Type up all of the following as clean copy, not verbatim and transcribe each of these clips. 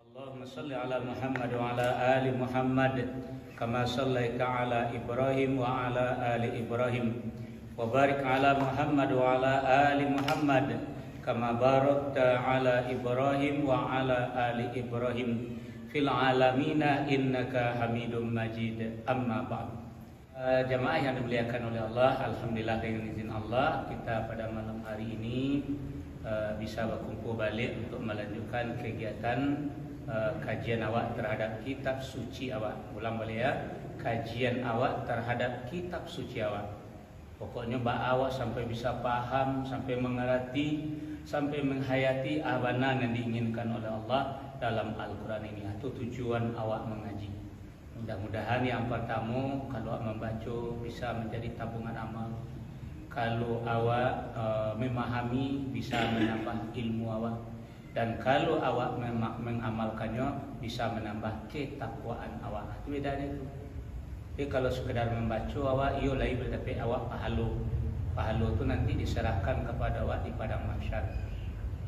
Allahumma salli ala Muhammad wa ala ali Muhammad kama sallaita ala Ibrahim wa ala ali Ibrahim wa barik ala Muhammad wa ala ali Muhammad kama barakta ala Ibrahim wa ala ali Ibrahim fil alamina innaka Hamidum Majid. Amma ba'd. Jamaah yang dimuliakan oleh Allah, alhamdulillah dengan izin Allah kita pada malam hari ini bisa berkumpul balik untuk melanjutkan kegiatan kajian awak terhadap kitab suci awak. Ulang balik ya, kajian awak terhadap kitab suci awak. Pokoknya awak sampai bisa paham, sampai mengerti, sampai menghayati abana yang diinginkan oleh Allah dalam Al-Quran ini. Itu tujuan awak mengaji. Mudah-mudahan yang pertama, kalau awak membaca bisa menjadi tabungan amal. Kalau awak memahami bisa menambah ilmu awak. Dan kalau awak mengamalkannya bisa menambah ketakwaan awak. Itu bedanya itu. Jadi kalau sekedar membaca awak iyo lain, tapi awak pahala. Pahala itu nanti diserahkan kepada awak di padang mahsyar.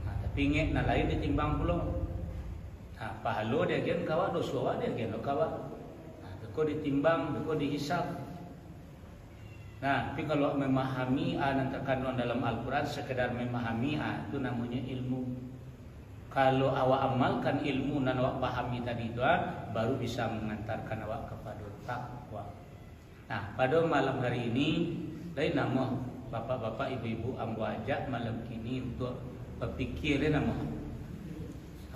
Nah, tapi ingat nak lain ditimbang pula. Nah, pahala dia gen kawak, dosa awak dia gen kawak. Nah, beko ditimbang, beko dihisab. Nah, tapi kalau memahami yang terkandung dalam Al-Quran, sekedar memahami itu namanya ilmu. Kalau awak amalkan ilmu dan awak pahami tadi itu, baru bisa mengantarkan awak kepada takwa. Nah, pada malam hari ini, lain nama bapak-bapak, ibu-ibu, ambo ajak malam ini untuk berfikir nama.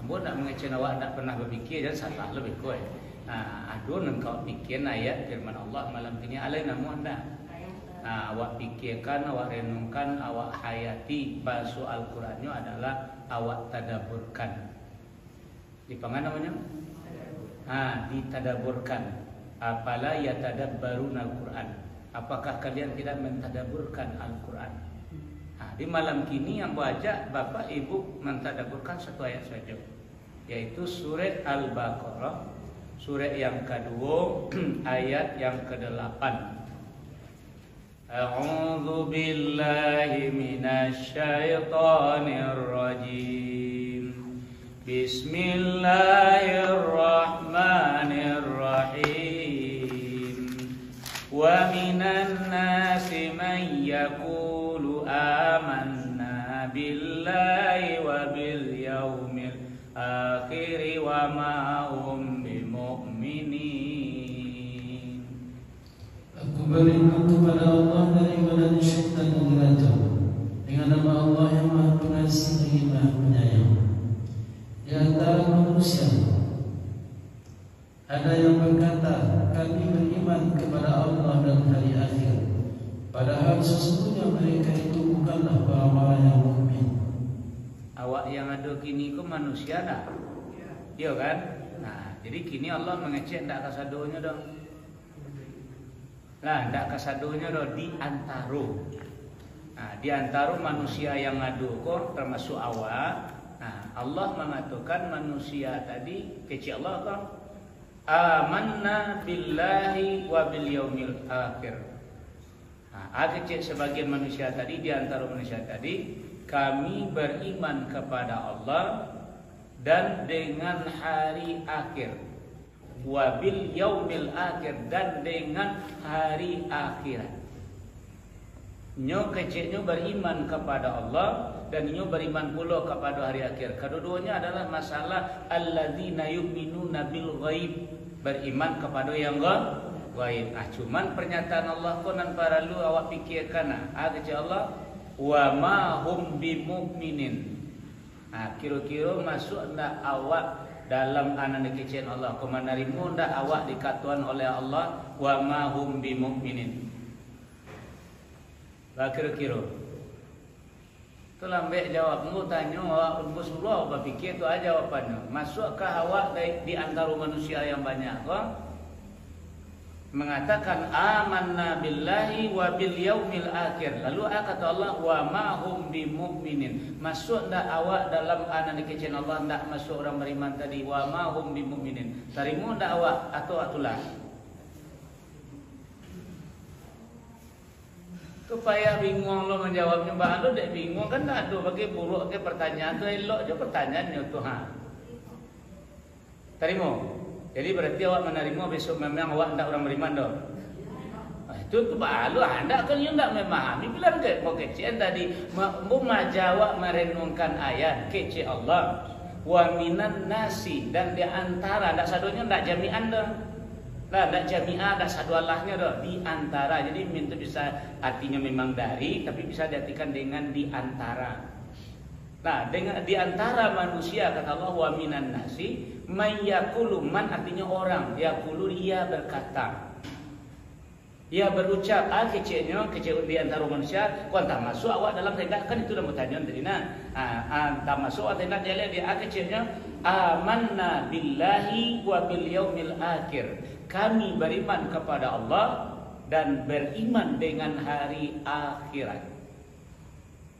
Ambo nak mengecen awak tak pernah berfikir dan salah lebih kuat. Nah, adun engkau fikir ayat firman Allah malam ini alai nama anda. Nah, awak fikirkan, awak renungkan, awak hayati bahasa Al-Qurannya adalah awak tadaburkan. Dipanggil namanya? Ditadaburkan. Apala yatadabbarun Al-Quran. Apakah kalian tidak mentadaburkan Al-Quran? Nah, di malam kini yang ajak bapak ibu mentadaburkan satu ayat saja, yaitu surat Al-Baqarah, surat yang kedua, ayat yang ke-8. A'udzu billahi minasy syaithanir rajim. Bismillahirrahmanirrahim. Wa minan nasi man yaqulu amanna billahi wa bil yaumil akhir wa ma hum bimu'minin. Aku berlindung kepada Allah daripada syaitan yang dirajam dengan nama Allah yang Maha Pengasih lagi Maha Penyayang. Di antara manusia ada yang berkata, kami beriman kepada Allah dan hari akhir, padahal sesungguhnya mereka itu bukanlah orang-orang yang mukmin. Awak yang ada kini ku manusia dah, iya kan? Nah, jadi kini Allah mengecek tak kasadonya dong. Nah, ndak kasadonya do di antara. Nah, di antara manusia yang ngadu kok termasuk awak. Nah, Allah mengatakan manusia tadi kecil Allah kan amanna billahi wa bil yaumil akhir. Nah, kecil sebagian manusia tadi, di antara manusia tadi, kami beriman kepada Allah dan dengan hari akhir. Wabil yaumil akhir, dan dengan hari akhirat. Nyo kecilnya beriman kepada Allah dan nyo beriman pula kepada hari akhir. Kedua-duanya adalah masalah alladzina yu'minuna bil ghaib, beriman kepada yang ghaib. Cuman pernyataan Allah pun nan para lu awak fikirkan kecil Allah wa ma hum bimu'minin. Kira-kira masuk ndak awak dalam anak kecil Allah, kau menerimu ndak awak dikatuan oleh Allah wa ma hum bimu'minin. Kira-kira tu lambe jawabmu tanya awak suruh apa fikir tu aja jawapannya. Masukkah awak di antara manusia yang banyak kau mengatakan amanna billahi wa bil yaumil akhir, lalu kata Allah wa ma hum bimu'minin. Masuk ndak awak dalam anak kecil Allah, ndak masuk orang beriman tadi wa ma hum bimu'minin. Tarimu ndak awak atau atulah supaya bingung lo menjawabnya. Bah lo dek bingung kan, tak ada bagi buruk ke pertanyaan tu, elok je pertanyaannya tu Terima. Jadi berarti awak menerima besok memang awak tidak orang beriman dah. Itu baru anda kan yang tidak memahami. Bilang ke mau kecil tadi memajawab merenungkan ayat kecil Allah. Wa minan nasi dan di antara tidak sadonya tidak jami'an dah. Lah tidak jami'ah tidak sadu Allahnya dah di antara. Jadi itu bisa artinya memang dari tapi bisa diartikan dengan di antara. Nah, dengan di antara manusia kata Allah wa minan nasi may yaqulu man artinya orang yaqulu ia berkata. Ia berucap kecilnya kecil di antara manusia kau tak masuk awak dalam tenda kan itu dah pertanyaan tadi nah tak masuk awak tenda jalan dia kecilnya amanna billahi wa bil yaumil akhir kami beriman kepada Allah dan beriman dengan hari akhirat.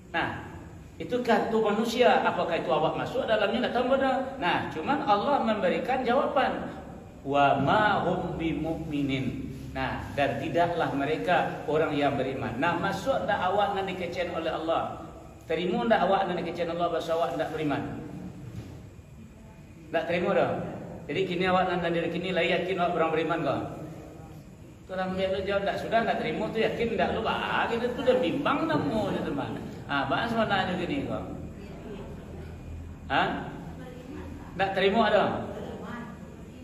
Nah itu kartu manusia apakah itu awak masuk dalamnya tak tahu dah. Nah cuman Allah memberikan jawaban wa ma hum bimu'minin. Nah, dan tidaklah mereka orang yang beriman. Nah, masuk tak awak nak dikecewakan oleh Allah? Terima tak awak nak dikecewakan Allah bahasa awak tak beriman? Tak terima dah. Jadi kini awak nak dari kini lah yakin awak orang beriman kau? Tuan ambil tu jawab tak sudah tak terima tu yakin tak lu kita tu dah bimbang namu ni teman. Bahas mana ni gini kau? Tak terima dah.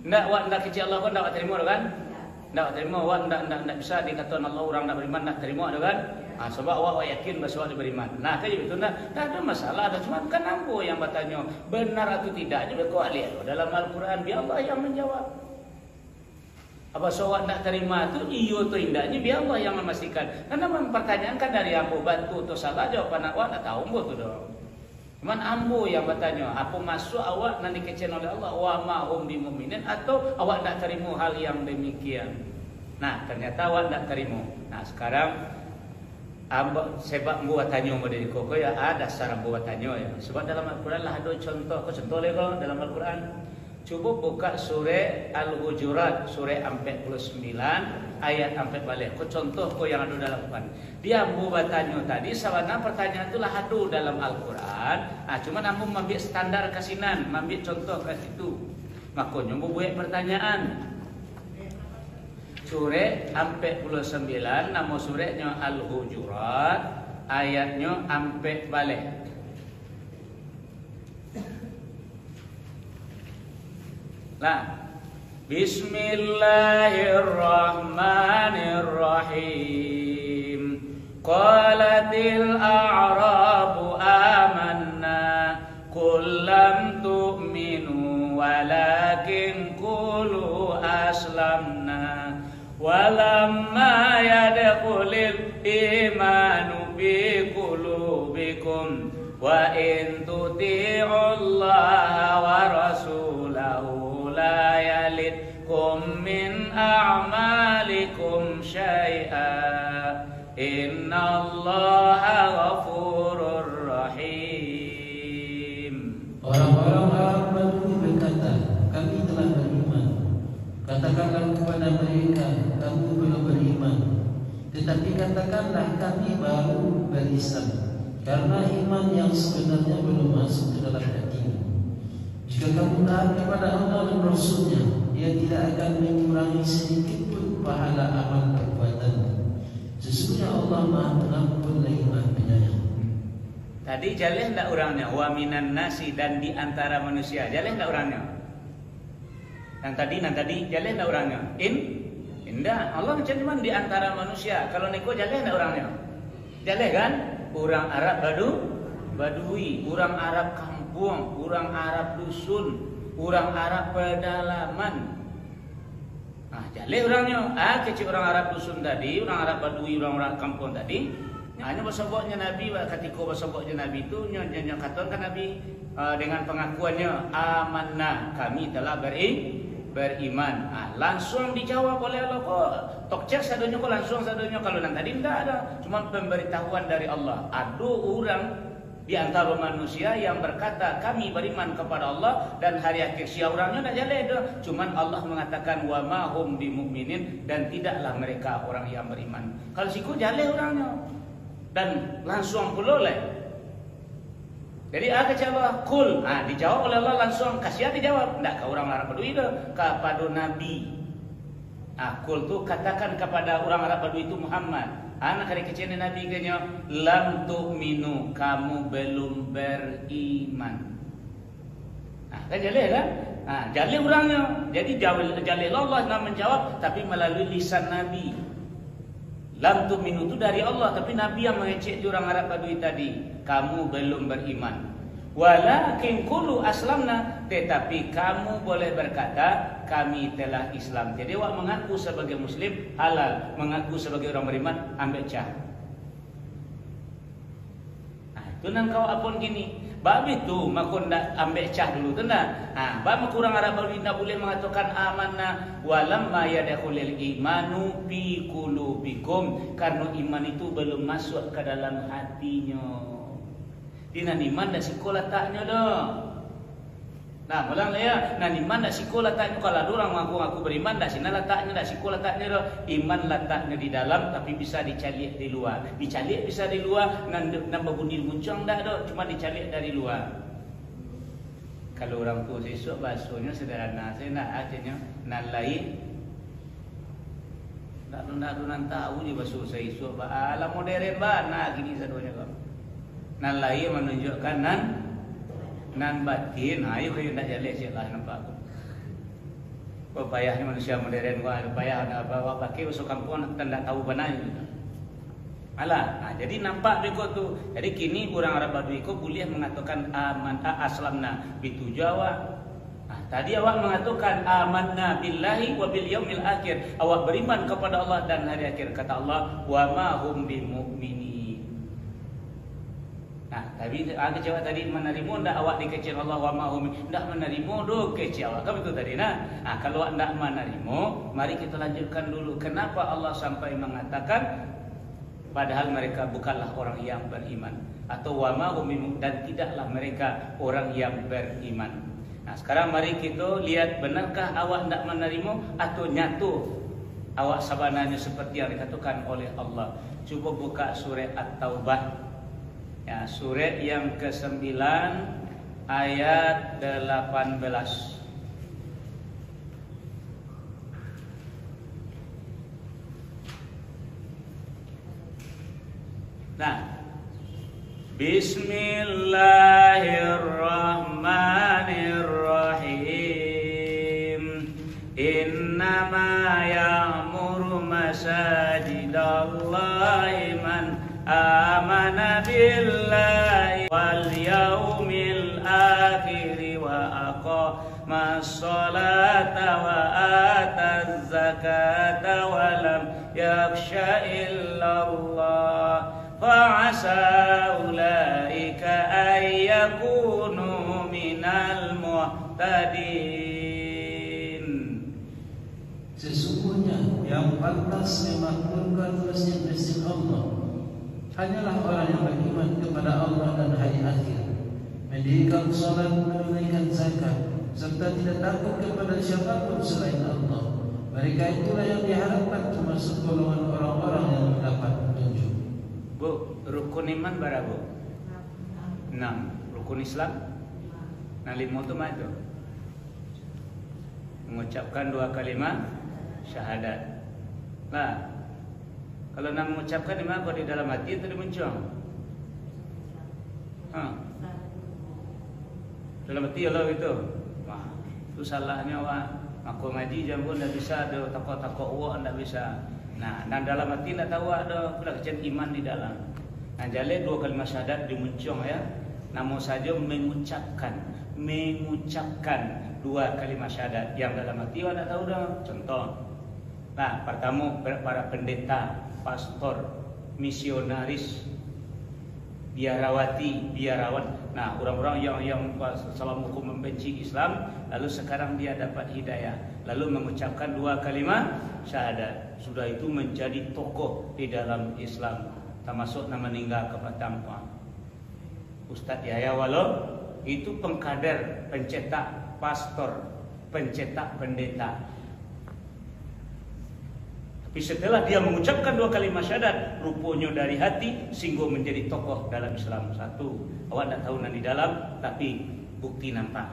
Tak awak nak kecewakan Allah pun tak terima dah kan? Tak terima awak tak bisa dikatakan Allah orang tak beriman tak terima ada kan? Sebab awak yakin bahawa awak beriman. Nah kayak itu tak ada masalah ada cuma kan ambo yang bertanya benar atau tidak juga kau lihat dalam Al-Quran biar Allah yang menjawab. Apa awak tak terima tu iyo tu indahnya biar Allah yang memastikan. Karena mempertanyakan dari ambo bantu tu salah jawapan awak tak tahu ambo tu dong. Cuman ambo yang bertanya, apa masuk awak nanti kecewa oleh Allah wa ma hum bimu'minin atau awak tak terima hal yang demikian. Nah, ternyata awak tak terima. Nah, sekarang ambo sebab ambo tanya model kau ya ada dasar ambo tanya ya. Sebab dalam Al-Quran lah ada contoh, kau contoh le kau dalam Al-Quran. Cuba buka surah Al-Hujurat surah 49 ayat 4 balik. Kau contoh kau yang ada dalam Al-Quran. Dia ambo bertanya tadi sebenarnya pertanyaan itulah ada dalam Al-Quran. Cuma ambo ambil standar kasinan, ambil contoh ke situ. Makanya ambo buat pertanyaan. Surah 49 nama surahnya Al-Hujurat ayatnya 4 balik. Nah, Bismillahirrahmanirrahim. Qalatil a'rabu amanna qul lam tu'minu walakin qulu aslamna walamma yadkhulul imanu bi qulubikum wa in tuti'ullaha wa rasulahu la yalidkum min a'malikum syai'a innallaha ghafurur rahim. Orang-orang Arab Badui berkata, kami telah beriman. Katakanlah kepada mereka, kamu belum beriman. Tetapi katakanlah kami baru berislam, karena iman yang sebenarnya belum masuk ke dalam hatimu. Jika kamu taat kepada Allah dan Rasulnya, Dia tidak akan mengurangi sedikit pun pahala amal perbuatanmu. Sesungguhnya Allah Maha Pengampun lagi Maha Penyayang. Tadi jaleh tak orangnya wa minan nasi dan di antara manusia. Jaleh tak orangnya. Yang tadi jaleh tak orangnya. Indah. Allah macam mana di antara manusia. Kalau neko jaleh tak orangnya. Jaleh kan? Orang Arab Badui, orang Arab kampung, orang Arab dusun, orang Arab pedalaman. Jaleh orangnya. Kecil orang Arab dusun tadi, orang Arab Badui, orang Arab kampung tadi. Hanya bersabotnya Nabi, ketika bersabotnya Nabi itu, nyonya katakan Nabi dengan pengakuannya, amanah, kami telah beriman. Langsung dijawab oleh Allah. Kok tokcek sadonya kok langsung sadonya. Kalau yang tadi tidak ada, cuma pemberitahuan dari Allah. Ada orang di antara manusia yang berkata kami beriman kepada Allah dan hari akhir. Sia orangnya tak jalan dah. Cuman Allah mengatakan wa ma hum bimu'minin dan tidaklah mereka orang yang beriman. Kalau siku jalan orangnya dan langsung pula Jadi aku jawab kul. Dijawab oleh Allah langsung. Kasihan dijawab. Tidak ke orang Arab Badui itu. Kepada Nabi. Kul tu katakan kepada orang Arab Badui itu Muhammad. Anak hari kecil Nabi kanya lam tu'minu, kamu belum beriman. Kan jalih kan? Jalih orangnya. Jadi jalih Allah nak menjawab tapi melalui lisan Nabi. Lam tu'minu itu dari Allah, tapi Nabi yang mengecek orang Arab Badui tadi, kamu belum beriman. Walakin qulu aslamna, tetapi kamu boleh berkata kami telah Islam. Jadi awak mengaku sebagai muslim halal, mengaku sebagai orang beriman ambil cah. Itu nan kau apun gini. Bab itu makun dak ambil cah dulu tenda. Bab kurang Arab Badui tak boleh mengatakan amanna walam ma yadkhulul imanu fi qulubikum, karena iman itu belum masuk ke dalam hatinya. Dina iman dak sekolah taknya dah. Nah, mulang ya, iman dak sekolah taknya kalau orang ngaku beriman dak sina letaknya dak sekolah taknya dah. Iman letaknya di dalam tapi bisa dicalik di luar. Dicalik bisa di luar, nan berbunyi muncang dak dah, cuma dicalik dari luar. Kalau orang tua sesuk bahasanya sederhana, saya nak artinya nan lain. Nak tahu di bahasa saya esok ala modern nah gini sadonya kau. Nan lain menunjukkan nan batin, ayo kayu nak jalan sialah nampak aku. Payahnya manusia modern gua payah nak bawa pakai usuk kampung tak tahu benar gitu. Alah, jadi nampak beko tu. Jadi kini orang Arab Badui ko boleh mengatakan aman aslamna bitu Jawa. Tadi awak mengatakan amanna billahi wa bil yaumil akhir. Awak beriman kepada Allah dan hari akhir. Kata Allah, wa ma hum bimu'minin. Tapi agak jawab tadi menerima ndak awak dikecil Allah wa ma hum ndak menerima do kecil awak. Kan betul tadi kalau awak ndak menerima, mari kita lanjutkan dulu. Kenapa Allah sampai mengatakan padahal mereka bukanlah orang yang beriman, atau wa ma hum dan tidaklah mereka orang yang beriman. Sekarang mari kita lihat benarkah awak ndak menerima atau nyatu awak sebenarnya seperti yang dikatakan oleh Allah. Cuba buka surat At-Taubah. Ya, surat yang ke-9 ayat 18. Bismillahirrahmanirrahim. Innama ya'muru masajidallahi man amana billahi wal yaumil akhir wa aqama as-salata wa ataz zakata wa lam yakhsha illallah fa'asa ulaika ay yakunu minal muhtadin. Sesungguhnya yang pantas memakmurkan masjid-masjid Allah hanyalah orang yang beriman kepada Allah dan hari akhir, mendirikan salat, menunaikan zakat, serta tidak takut kepada siapapun selain Allah. Mereka itulah yang diharapkan termasuk golongan orang-orang yang mendapat petunjuk. Bu, rukun iman berapa? 6. Rukun Islam? 5 itu mana? Mengucapkan 2 kalimat syahadat. Kalau nak mengucapkan di mana? Kalau di dalam hati itu dimuncul. Dalam hati Allah itu. Itu salahnya awak. Aku ngaji jam pun tak bisa ada takut-takut awak tak bisa. Dan dalam hati tak tahu ada pelaksanaan iman di dalam. Jalan 2 kalimat syahadat dimuncul ya. Namun saja mengucapkan 2 kalimat syahadat yang dalam hati awak tak tahu dah. Contoh. Pertama para pendeta, pastor, misionaris, biarawan. Orang-orang yang selama hukum membenci Islam, lalu sekarang dia dapat hidayah, lalu mengucapkan 2 kalimat syahadat. Sudah itu menjadi tokoh di dalam Islam, termasuk nama meninggal ke Batampa. Ustaz Yahya Walau itu pengkader, pencetak pastor, pencetak pendeta. Tapi Setelah dia mengucapkan 2 kalimat syahadat, rupanya dari hati sehingga menjadi tokoh dalam Islam. Satu, awak tak tahu nanti dalam, tapi bukti nampak.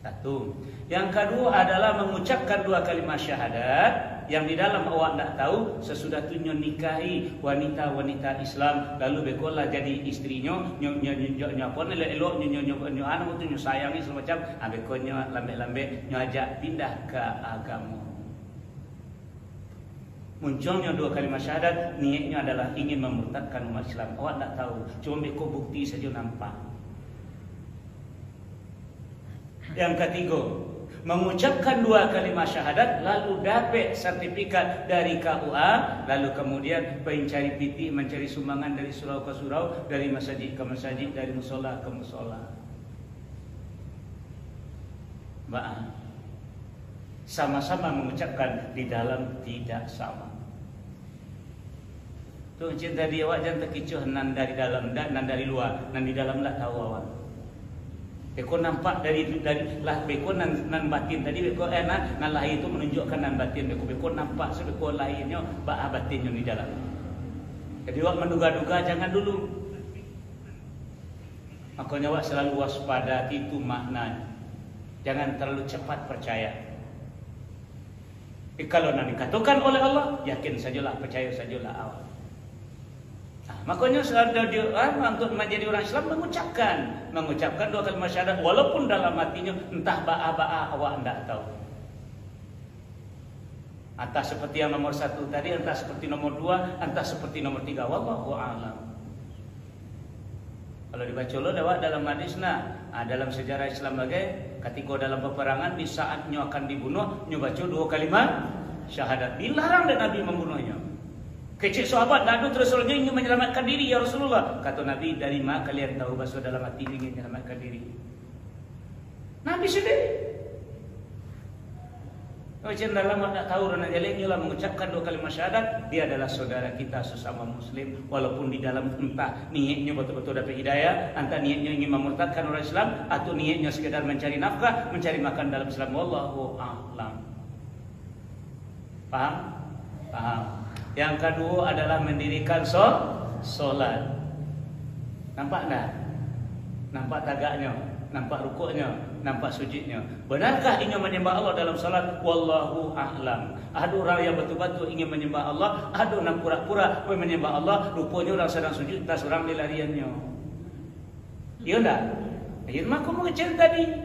Satu. Yang kedua adalah mengucapkan 2 kalimat syahadat yang di dalam awak tak tahu, sesudah tu nikahi wanita-wanita Islam, lalu bekolah jadi istrinya, nyo apa elok nyo anu tu nyo sayangi semacam, bekonya lambe-lambe nyo ajak pindah ke agama. Munculnya 2 kalimat syahadat, niatnya adalah ingin memurtadkan umat Islam. Awak tak tahu, cuma beko bukti saja nampak. Yang ketiga, mengucapkan 2 kalimat syahadat lalu dapat sertifikat dari KUA, lalu kemudian mencari piti, mencari sumbangan dari surau ke surau, dari masjid ke masjid, dari musola ke musola. Sama-sama mengucapkan, di dalam tidak sama. Tu cinta dia awak jangan terkecoh nan dari dalam dan nan dari luar, nan di dalam lah tahu awak. Beko nampak dari lah beko nan batin tadi beko nan lahir itu menunjukkan nan batin, beko nampak sebeko lahirnya batinnya di dalam. Jadi awak menduga-duga jangan dulu. Makanya awak selalu waspada, itu maknanya. Jangan terlalu cepat percaya. Kalau nanti dikatakan oleh Allah, yakin sajalah, percaya sajalah awak. Makanya untuk menjadi orang Islam mengucapkan 2 kalimat syahadat walaupun dalam hatinya entah ba'a awak tidak tahu. Entah seperti yang nomor 1 tadi, entah seperti nomor 2, entah seperti nomor 3. Wallahu a'lam. Kalau dibaca lo dalam hadis dalam sejarah Islam bagai ketika dalam peperangan di saat nyo akan dibunuh, nyo baca 2 kalimat syahadat. Dilarang dan Nabi membunuhnya. Kecil sahabat lalu terus ingin menyelamatkan diri, ya Rasulullah. Kata Nabi, dari mana kalian tahu bahasa dalam hati ingin menyelamatkan diri? Nabi sendiri. Macam dalam tak tahu dan jalannya mengucapkan 2 kalimat syahadat, dia adalah saudara kita sesama Muslim, walaupun di dalam entah niatnya betul-betul dapat hidayah, entah niatnya ingin memurtadkan orang Islam, atau niatnya sekedar mencari nafkah, mencari makan dalam Islam. Wallahu a'lam. Paham? Paham. Yang kedua adalah mendirikan solat. Nampak tak? Nampak tagaknya, nampak rukuknya, nampak sujudnya. Benarkah ingin menyembah Allah dalam salat? Wallahu a'lam. Ada orang yang betul-betul ingin menyembah Allah, ada orang pura-pura menyembah Allah, rupanya orang sedang sujud, tas orang di lariannya. Ya tak? Ya mak aku mengecil tadi.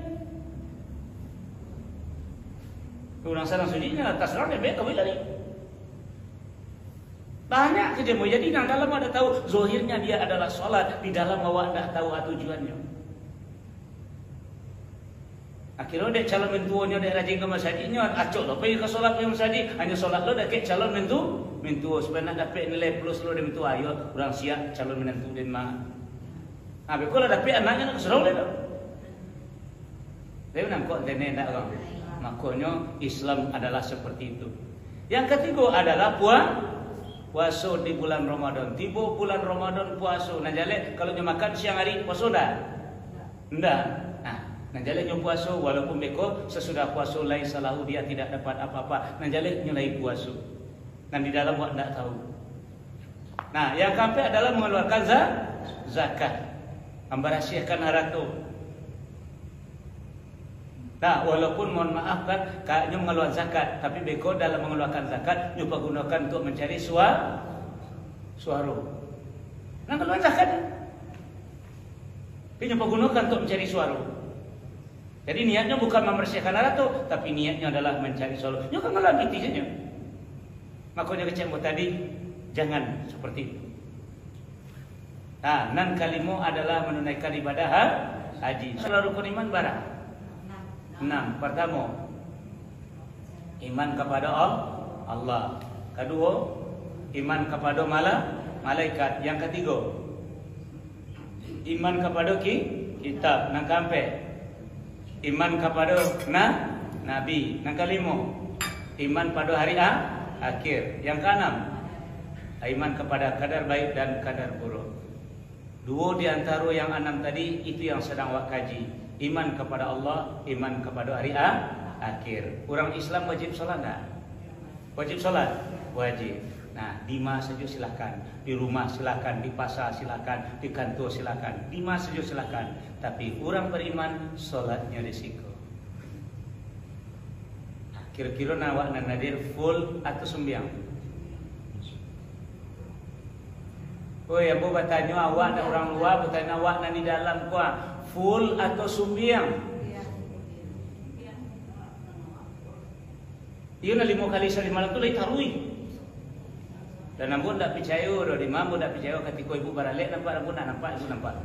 Orang sedang sujudnya, tas orang dia kau lari. Banyak saja mau jadi yang dalam ada tahu zahirnya dia adalah solat, di dalam awak tak tahu tujuannya. Akhirnya dia calon mentuanya dia rajin ke masjidnya, acok lo pergi ke solat ke masjid, hanya solat lo dah ke calon mentu supaya nak dapat nilai plus lo dia mentu ayo orang siap calon menantu dia mah. Habis kalau dapat anaknya nak keserau dia. Dia nampak dia tak orang. Makanya Islam adalah seperti itu. Yang ketiga adalah puasa di bulan Ramadan. Tiba bulan Ramadan puasa. Nah jale kalau dia makan siang hari puasa dah? Enggak. Nah jale dia puasa walaupun beko sesudah puasa lain salahu dia tidak dapat apa-apa. Nah jale nyulai puasa. Nah di dalam buat tak tahu. Nah yang keempat adalah mengeluarkan zakat. Memberahsiakan harta. Nah, walaupun mohon maaf kan, kayaknya mengeluarkan zakat, tapi beko dalam mengeluarkan zakat, nyoba gunakan untuk mencari suara. Nah, keluar zakat, dia nyoba gunakan untuk mencari suara. Jadi niatnya bukan membersihkan harta, tapi niatnya adalah mencari suara. Nyoba ngeluar intinya. Makanya kecembuh tadi, jangan seperti itu. Nah, nan kalimu adalah menunaikan ibadah haji. Selalu rukun iman barang. 6. Pertama, iman kepada Allah. Kedua, iman kepada malaikat. Yang ketiga, iman kepada kitab. Yang keempat, iman kepada nabi. Yang kelima, iman pada hari akhir. Yang keenam, iman kepada kadar baik dan kadar buruk. 2 di antara yang 6 tadi itu yang sedang awak kaji. Iman kepada Allah, iman kepada hari akhir. Orang Islam wajib solat tak? Wajib solat. wajib. Nah, di mana saja silakan, di rumah silakan, di pasar silakan, di kantor silakan, di mana saja silakan. Tapi orang beriman solatnya risiko. Nah, kira-kira nawak dan nadir full atau sembiang? Oh ya, bu bertanya awak dan orang luar, bertanya awak dan di dalam kuah full atau sembiang? Iya na 5 kali sa 5 lang tu lay taruy. Dan nampun tak percaya, di mampu tak percaya ketika ibu baralik nampak nampun nak nampak ibu nampak.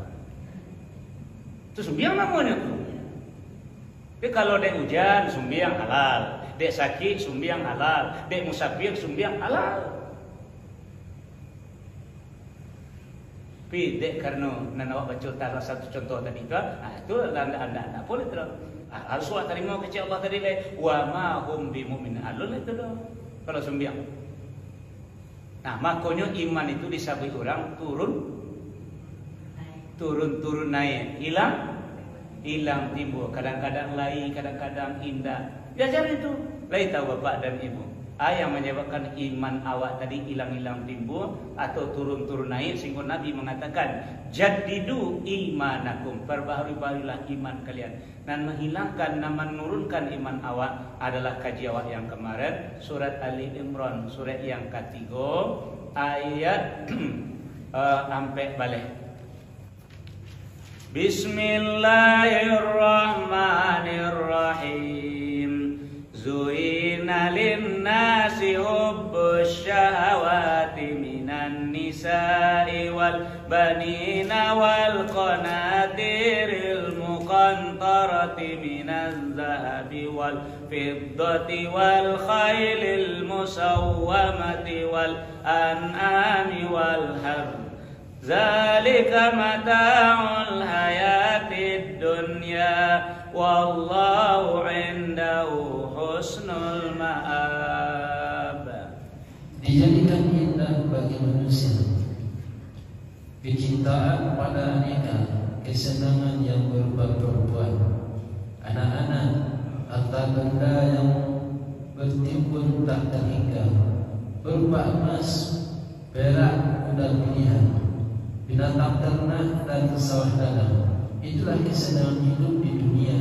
Tu sumbiang namanya tu. Tapi kalau dek hujan sumbiang halal, dek sakit sumbiang halal, dek musafir sumbiang halal. Tapi dek karena nawak baca salah satu contoh tadi tu, itu anda boleh terus. Harus suat terima kecil Allah tadi leh. Wa ma hum bimumin. Alul itu dah. Kalau sembiang. Nah, makanya iman itu disabai orang turun naik, hilang timbul. Kadang-kadang lai, kadang-kadang indah. Biasa itu. Lai tahu bapak dan ibu. Yang menyebabkan iman awak tadi hilang timbul atau turun naik, sehingga Nabi mengatakan jadidu imanakum, perbaharui-baharilah iman kalian. Dan menghilangkan dan menurunkan iman awak adalah kaji awak yang kemarin, surat Ali Imran, surat yang ketiga ayat sampai balik. Bismillahirrahmanirrahim. Zuina linnasi hubbus syahawati minan nisa'i wal banina wal qanatiril muqantarati minaz zahabi wal fiddati wal khailil musawwamati wal an'ami wal harb. Zalika mata'ul hayatid dunya wallahu indahu husnul ma'ab. Dijadikan indah bagi manusia kecintaan pada aneka, kesenangan yang berupa perempuan, anak-anak, harta benda yang bertimbun tak terhingga, berupa emas, perak, kuda pilihan, binatang ternak dan sawah dalam. Itulah kesenangan hidup di dunia,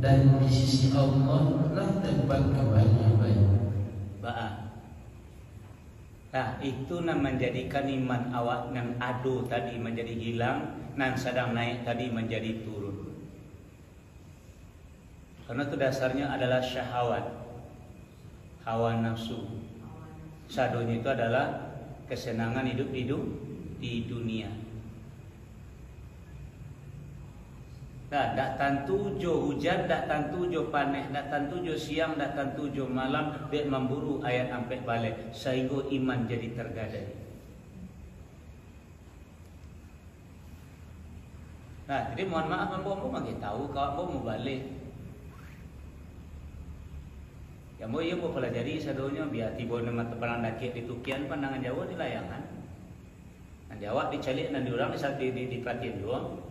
dan di sisi Allah lah tempat kembali yang baik. Nah, itu nan menjadikan iman awak nan adu tadi menjadi hilang, nan sedang naik tadi menjadi turun. Karena itu dasarnya adalah syahwat, hawa nafsu. Sadonya itu adalah kesenangan hidup di dunia. Nah, dak tantu jo hujan, dak tantu jo panen, dak tantu jo siang, dak tantu jo malam, dek memburu ayat sampai balik sehingga iman jadi tergadai. Nah, jadi mohon maaf ambo magi tahu kalau ambo mau balik. Ya mau iya mau pelajari sadonya biar tiba nama tepanan dakit di tukian pandangan Jawa di layangan. Nah, Jawa dicalik dan diurang di pelatihan doang.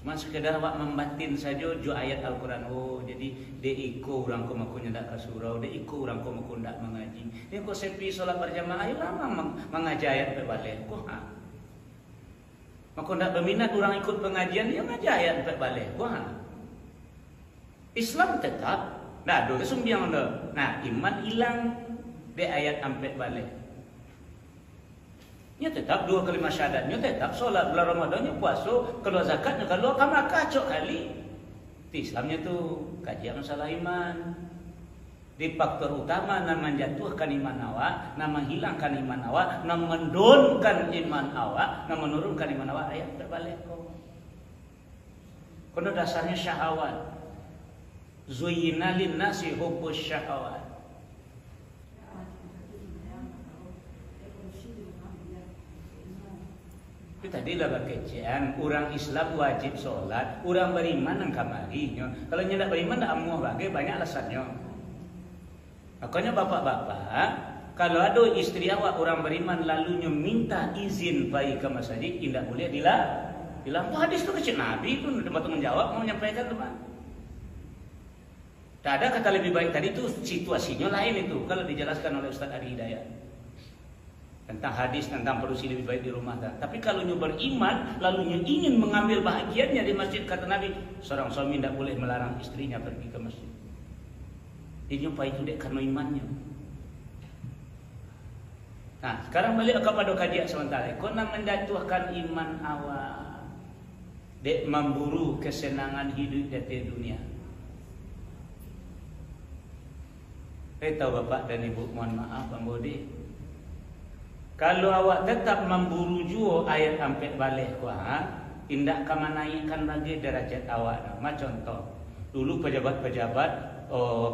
Cuma sekedar awak membatin saja jo ayat Al-Quran. Oh, jadi dia iko orang ko maku ndak ka surau, dia iko orang ko maku ndak mengaji. Dia ko sepi solat berjamaah ayo lama mengaji ayat pe balik. Ko ha. Maku ndak berminat orang ikut pengajian dia ngaji ayat pe balik. Ko ha. Islam tetap dah do sembiang dah. Nah, iman hilang dia ayat sampai balik. Nya tetap 2 kalimat syahadatnya, tetap solat bulan Ramadannya, puasa, keluar zakatnya, kalau kamu kacau kali. Islamnya tu kajian masalah iman. Di faktor utama nama menjatuhkan iman awak, nama menghilangkan iman awak, nama mendonkan iman awak, nama menurunkan iman awak, ayat terbalik kok. Karena dasarnya syahwat. Zuyyina linnasi hubbus syahawat. Itu tadi lah kecian, orang Islam wajib solat, orang beriman yang kamarinya. Kalau tidak beriman tak amuh bagai banyak alasannya. Makanya bapak-bapak, kalau ada istri awak orang beriman lalunya minta izin pergi ke masjid, tidak boleh bilang. Itu hadis tu kecil Nabi itu tempat menjawab mau menyampaikan teman. Tak ada kata lebih baik tadi itu situasinya lain itu kalau dijelaskan oleh Ustaz Ari Hidayat. tentang hadis tentang produksi lebih baik di rumah tangga. Tapi kalau nyu beriman lalu nyu ingin mengambil bahagiannya di masjid, kata Nabi, seorang suami tidak boleh melarang istrinya pergi ke masjid. Ini apa itu dek karena imannya. Nah, sekarang balik kepada kajian sementara. Kau nak menjatuhkan iman awak, dek memburu kesenangan hidup di dunia. Saya tahu bapak dan ibu, mohon maaf Bang Bodi, kalau awak tetap memburu juo ayat sampai balik kuah, tindak akan menaikkan lagi derajat awak. Macam contoh, dulu pejabat-pejabat,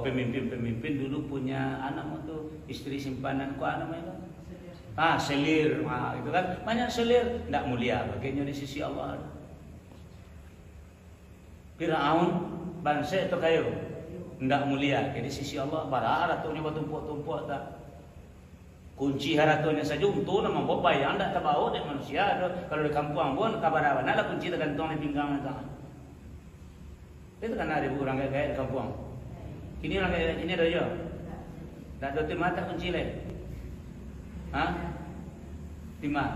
pemimpin-pemimpin dulu punya anak itu istri simpanan kuah namanya. Selir, itu kan banyak selir, tidak mulia baginya di sisi Allah. Firaun bangsa itu kayu. Tidak mulia di sisi Allah. Barang ratunya bertumpuk-tumpuk tak. Kunci haratunya saja untuk nama bapak yang tidak tahu dek manusia. Kalau di kampung pun kabar apa? Nala kunci tergantung di pinggang tangan. Itu kan ada orang kayak di kampung. Ini orang kayak ini ada jo. Tak ada mata kunci le. Lima.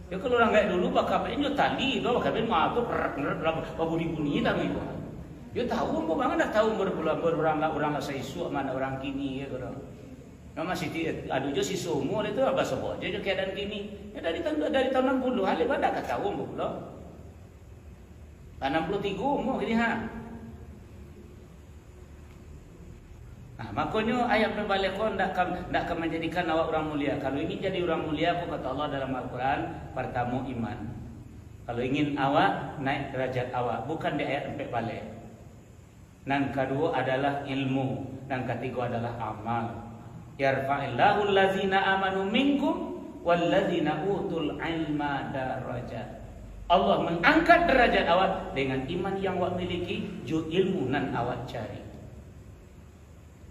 Ya kalau orang kayak dulu bakal ini tali, bakal mau tu berapa bunyi tak gitu. Dia tahu, orang dah tahu orang saya isu mana orang kini ya orang. Yang masih ada je si semua itu apa sebab je keadaan kini. Ya dari tahun 60 hal pada tak tahu pula. 63 umur gini ha. Nah, makanya ayat berbalik kau tidak akan menjadikan awak orang mulia. Kalau ingin jadi orang mulia, aku kata Allah dalam Al-Quran, pertama iman. Kalau ingin awak naik derajat awak, bukan di ayat 4 balik. Dan kedua adalah ilmu, dan ketiga adalah amal. Yarfa'illahu allazina amanu minkum wallazina utul ilma darajat. Allah mengangkat derajat awak dengan iman yang awak miliki, ju ilmu nan awak cari.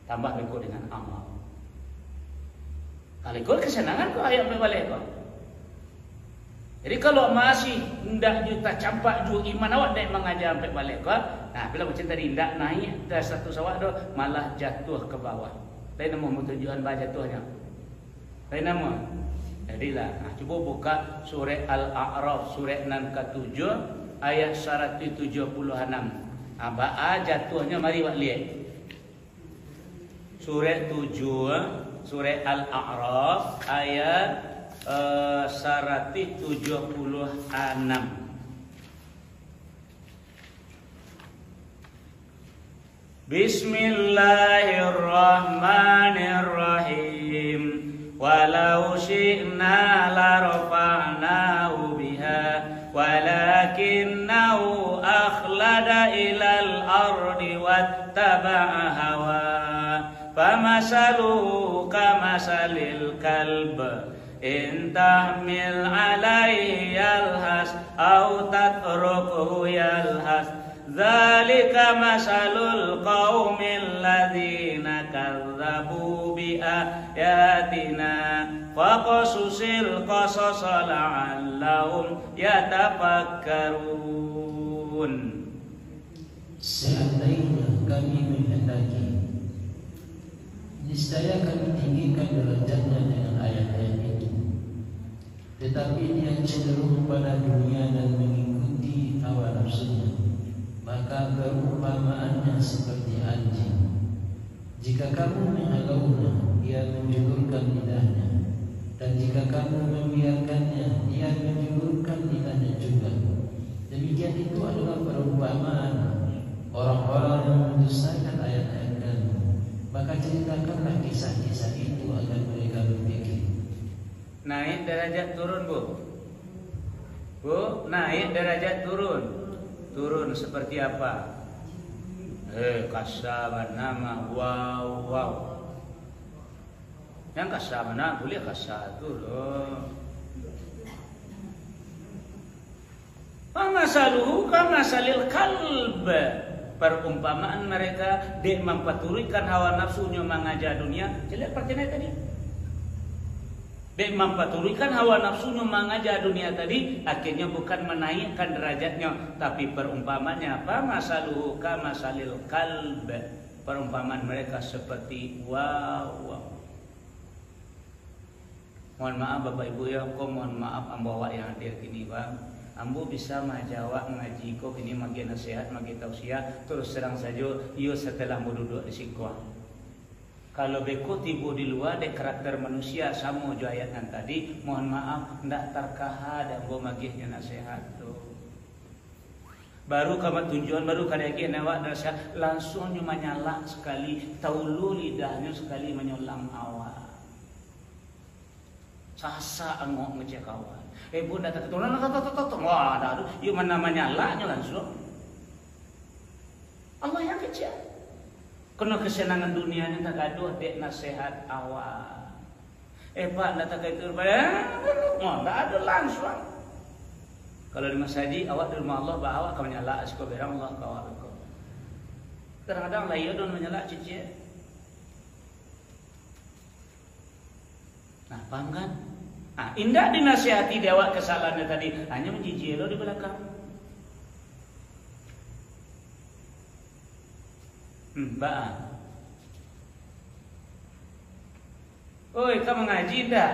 Tambah berikut dengan amal. Kalau ikut kesenangan kau ayat berbalik kau. Jadi kalau masih hendak juta campak ju iman awak dak mengajar sampai balik kau. Nah, bila macam tadi hendak naik dah satu sawak dah malah jatuh ke bawah. Lain nama tujuan bah jatuhnya. Lain nama. Jadilah, cuba buka surah Al-A'raf surah 6 ke 7 ayat 176. Ba'a jatuhnya mari wak lihat. Surah 7 surah Al-A'raf ayat 176. Bismillahirrahmanirrahim. Walau syi'na larafa'nahu biha walakinnahu akhlada ilal ardi wattaba'a hawa famasaluhu kamasalil kalb in tahmil alaihi yalhas au tatrukuhu yalhas dzalika masalul qaumil ladzina kazzabu bi ayatina faqasusil qasasa la'allahum yatafakkarun. Seandainya kami menghendaki, niscaya kami tinggikan derajatnya dengan ayat-ayat itu. Tetapi dia cenderung pada dunia dan mengikuti hawa nafsunya, maka perumpamaannya seperti anjing. Jika kamu menghalaunya, ia menjulurkan lidahnya, dan jika kamu membiarkannya, ia menjulurkan lidahnya juga. Demikian itu adalah perumpamaan orang-orang yang mendustakan ayat-ayat kami. Maka ceritakanlah kisah-kisah itu agar mereka berpikir. Naik derajat turun bu. Bu, naik derajat turun. Turun seperti apa? Kasar nama wow. Yang kasar mana boleh kasar turun. Pamasaluhu kamasalil kalb. Perumpamaan mereka dek memperturutkan hawa nafsunya mengajar dunia. Jelek pertanyaan tadi. Dek memperturutkan hawa nafsunya mengajar dunia tadi, akhirnya bukan menaikkan derajatnya, tapi perumpamannya apa? Masaluhu kamasalil kalb. Perumpamaan mereka seperti wow. Mohon maaf Bapak Ibu ya, kok mohon maaf ambo awak yang hadir kini bang. Ambo bisa menjawab mengaji kok kini magi nasihat, magi tausiah terus serang saja. Iyo setelah mau duduk di sikwa. Kalau beko tibu di luar dek karakter manusia sama jo ayat yang tadi, mohon maaf ndak terkahad ambo magihnya nasihat tuh. Baru kamu tujuan baru kadang awak nasihat langsung cuma nyala sekali, taulu lidahnya sekali menyolam awak. Sasa angok ngecek kawan. Bunda tak keturunan wah dah tu mana menyalanya langsung. Allah yang kecil. Kena kesenangan dunia ni tak gaduh dek nasihat awak. Pak nak tak itu wah tak ada langsung. Kalau di masjid awak di rumah Allah bawa awak kau menyala asyik berang Allah kau awak. Kadang-kadang lah ia don menyala cici. Nah, paham kan? Nah, indah dinasihati dewa kesalahannya tadi hanya menjijik lo di belakang. Mbak. Oi, kamu ngaji dah?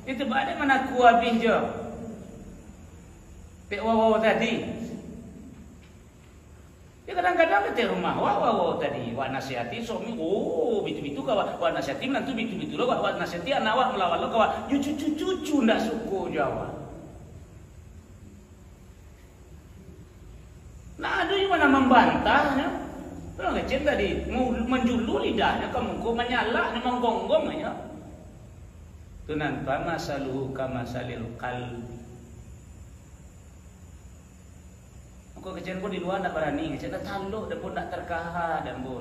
Itu ada mana kuah pinjau? Pek wawaw tadi. Ya kadang-kadang ke rumah wawaw tadi, wak nasihati suami, oh bitu-bitu kawak, wak nasihati nanti bitu-bitu lo, wak nasihati anak wak melawan lo kawak, cucu-cucu ndak suku Jawa. Nah ada yang mana membantahnya, lo ngecen tadi, mau menjulu lidahnya, kamu kok menyala, menggonggong aja. Tunan pa masaluhu kamasalil qalbi. Kau kecil pun di luar tak berani, kecil tak taluk dan pun tak terkahar dan pun.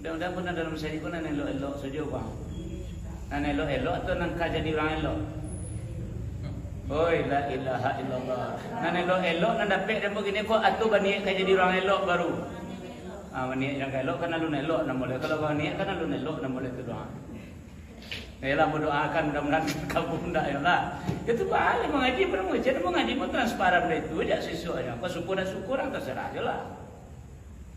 Mudah-mudahan pun dalam saya pun nak elok-elok saja bang. Nak elok-elok atau nak jadi orang elok. Oi la ilaha illallah. Nak elok-elok nak dapat dan begini kau atu baniak kau jadi orang elok baru. Baniak yang elok kan alun elok nak boleh. Kalau baniak kan alun elok nak boleh tu doa. Yalah mendoakan mudah-mudahan kabul ndak ya lah. Itu balik mengaji pun mengaji pun transparan itu aja sesuatu. Kau syukur dan syukur terserah aja lah.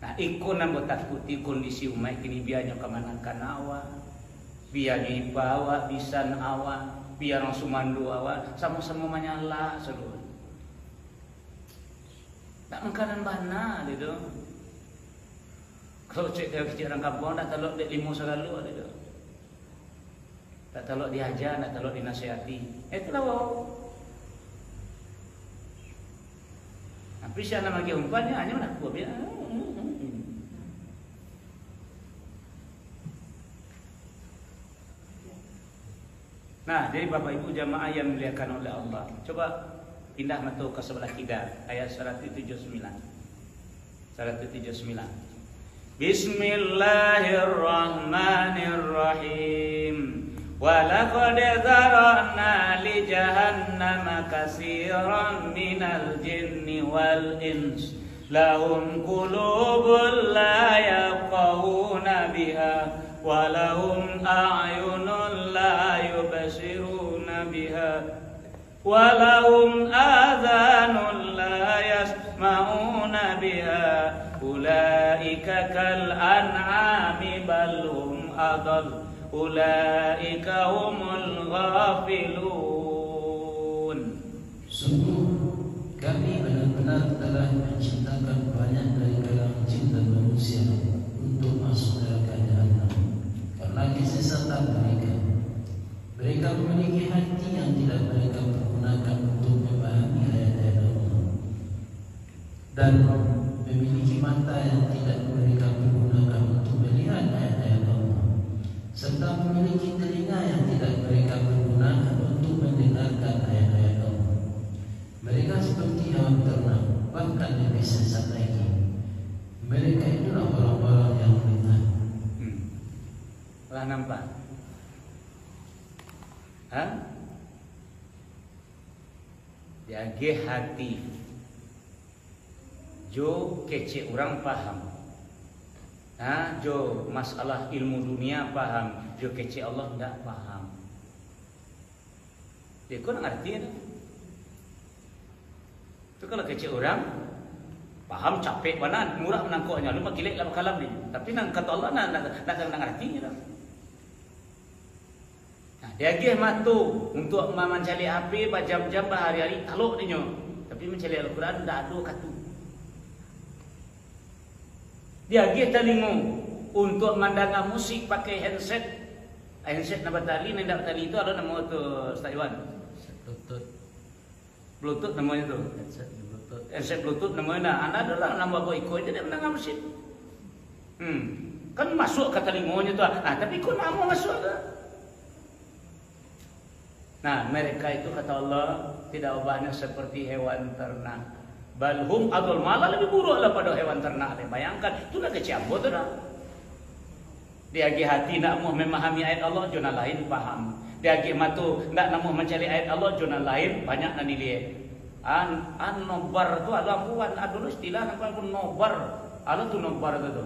Nah, ikut nambah takuti kondisi umat kini biarnya kemanangkan awak, biarnya bawa bisan awak, biar langsung mandu awak, sama-sama menyala seluruh. Tak mengkanan bana itu. Kalau cek kecil orang kampung tak telok dek limo selalu ada itu. Tak telok diajar, tak telok dinasihati. Itulah wow. Tapi siapa lagi umpannya hanya nak buat dia. Nah, jadi Bapak Ibu jamaah yang dimuliakan oleh Allah, coba pindah mata ke sebelah kiri ayat 179. 179. Bismillahirrahmanirrahim. وَلَقَدْ ذَرَأْنَا لِجَهَنَّمَ كَثِيرًا مِنَ الْجِنِّ وَالْإِنسِ لَهُمْ قُلُوبٌ لَا يَفْقَهُونَ بِهَا وَلَهُمْ أَعْيُنٌ لَا يُبْصِرُونَ بِهَا وَلَهُمْ آذَانٌ لَا يَسْمَعُونَ بِهَا أُولَئِكَ كَالْأَنْعَامِ بَلْ هُمْ أَضَلُّ Ulaika humul ghafilun. Sungguh kami benar-benar telah menciptakan banyak dari kalangan jin dan manusia untuk masuk neraka Jahannam karena kesesatan mereka. Mereka memiliki hati yang tidak mereka pergunakan untuk memahami ayat-ayat Allah dan memiliki mata yang tidak mereka pergunakan untuk melihat ayat-ayat Allah, serta memiliki telinga yang tidak mereka pergunakan untuk mendengarkan ayat-ayat Allah. Mereka seperti hewan ternak, bahkan lebih sesat lagi. Mereka itulah orang-orang yang benar. Lah nampak? Jaga hati. Jo kece orang paham. Jo masalah ilmu dunia paham, jo kece Allah tidak paham. Dia kau ngerti itu? Itu kalau kece orang paham capek mana murah menangkuknya, lupa kilek lah kalam ni. Tapi nang kata Allah nak ngerti itu. Ya gih matu untuk mencari api berjam-jam berhari-hari taluk dinyo. Tapi mencari Al-Quran dah ada katu. Dia gih telingu untuk mendengar musik pakai handset. Handset nak batali, nak batali itu ada nama tu Ustaz Iwan. Bluetooth namanya tu. Handset Bluetooth namanya. Anda adalah nama kau ikut je dia mendengar musik. Kan masuk ke telingonya tu. Tapi kau nak mau masuk ke? Nah, mereka itu kata Allah tidak ubahnya seperti hewan ternak. Balhum adul, malah lebih buruk lah pada hewan ternak. Bayangkan, itu nak kecabut tu dah. Dia agi hati nak mau memahami ayat Allah, jona lain faham. Dia agi matu nak mau mencari ayat Allah, jona lain banyak nak nilai. Nobar tu ada puan, ada istilah apa pun nobar. Ada tu nobar tu.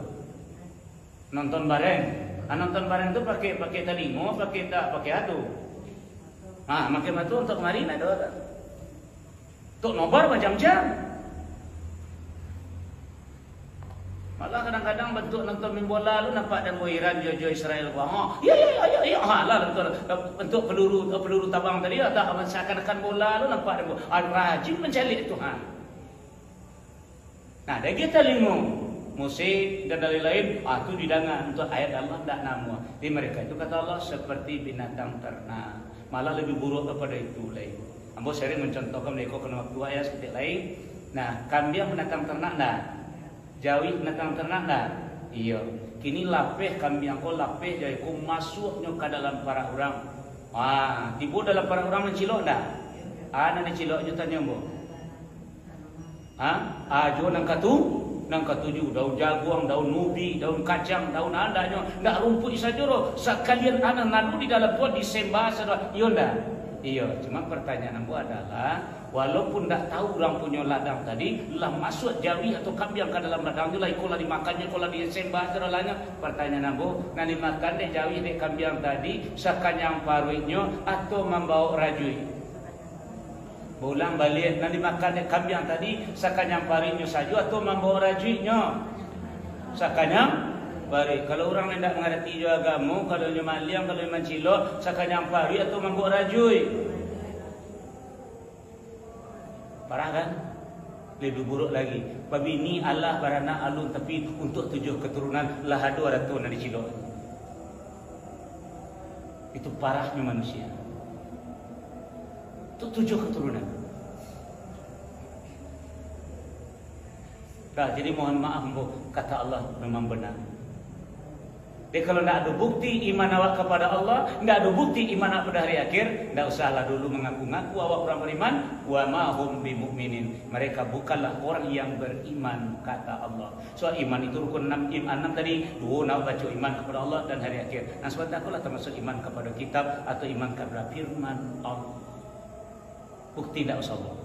Nonton bareng. Nonton bareng tu pakai telingo, pakai tak pakai atu. Makin batu untuk kemarin ada orang. Untuk nobar berjam-jam. Malah kadang-kadang bentuk nonton main bola lu nampak dan Iran Jojo Israel wah. Ya. Lah bentuk peluru tabang tadi tak seakan-akan bola lu nampak dan rajin mencari Tuhan. Nah, dia kita lingung musik dan lain-lain itu didangan untuk ayat Allah tak nama. Di mereka itu kata Allah seperti binatang ternak. Malah lebih buruk daripada itu lain. Ambo sering mencontohkan mereka kena waktu ayat seperti lain. Nah, kambing binatang ternak dah. Jawi binatang ternak dah. Iya. Kini lapeh kambing kau lapeh jadi kau masuknya ke dalam para orang. Tiba dalam para orang mencilok dah. Nanti cilok je tanya ambo. Jo nang katuju daun jagung, daun nubi, daun kacang, daun andanya, ndak rumput saja roh. Sekalian anak nadu di dalam tuan disembah saudara. Iya, cuma pertanyaan ambo adalah walaupun ndak tahu orang punya ladang tadi, lah masuk jawi atau kambing ke dalam ladang tu lah ikolah dimakannya, ikolah disembah saudara. Pertanyaan ambo, nani makan deh jawi deh kambing tadi, sakanyang paruinya atau membawa rajui. Pulang balik nanti makan kambing tadi sakanyang parinya saja atau membawa rajunya sakanyang pari. Kalau orang yang tidak mengerti juga agama, kalau dia maliang, kalau dia mencilok sakanyang pari atau membawa rajui, parah kan? Lebih buruk lagi. Babi ni Allah barana alun tapi untuk 7 keturunan lah ada ratu nak dicilok. Itu parahnya manusia. Itu 7 keturunan. Jadi mohon maaf kata Allah memang benar. Jadi kalau tidak ada bukti iman awak kepada Allah, tidak ada bukti iman awak pada hari akhir, tidak usahlah dulu mengaku-ngaku awak orang beriman. Wa ma hum bimu'minin. Mereka bukanlah orang yang beriman kata Allah. So iman itu rukun 6 tadi. 2 nak baca iman kepada Allah dan hari akhir. Nah sebab akulah termasuk iman kepada kitab atau iman kepada firman Allah. Bukti tidak usah Allah.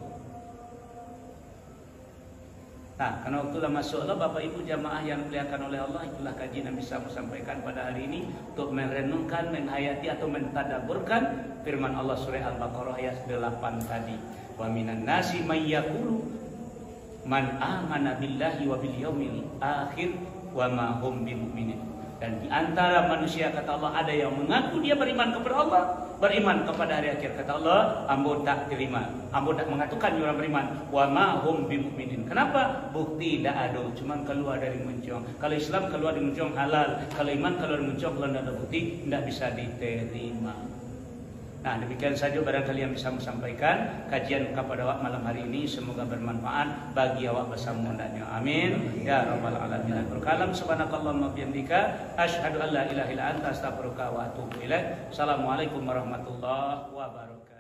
Nah, karena waktulah masuklah Bapak Ibu jamaah yang dimuliakan oleh Allah, itulah kajian yang bisa saya sampaikan pada hari ini untuk merenungkan, menghayati atau mentadabburkan firman Allah surah Al-Baqarah ayat 8 tadi. Wa minan nasi may yaqulu man amana billahi wa bil yaumil akhir wa ma hum bimu'minin. Dan di antara manusia kata Allah ada yang mengaku dia beriman kepada Allah, beriman kepada hari akhir. Kata Allah, ambo tak terima, ambo tak mengatakan orang beriman. Wa ma hum bimu'minin. Kenapa? Bukti tak ada, cuma keluar dari muncung. Kalau Islam keluar dari muncung halal, kalau iman keluar dari muncung kalau tidak ada bukti tidak bisa diterima. Nah, demikian saja barangkali yang bisa saya sampaikan kajian kepada awak malam hari ini, semoga bermanfaat bagi awak bersama undangnya. Amin ya rabbal alamin. Berkalam subhanakallahumma bihamdika asyhadu an la ilaha illa anta astaghfiruka wa atubu ilaik. Assalamualaikum warahmatullahi wabarakatuh.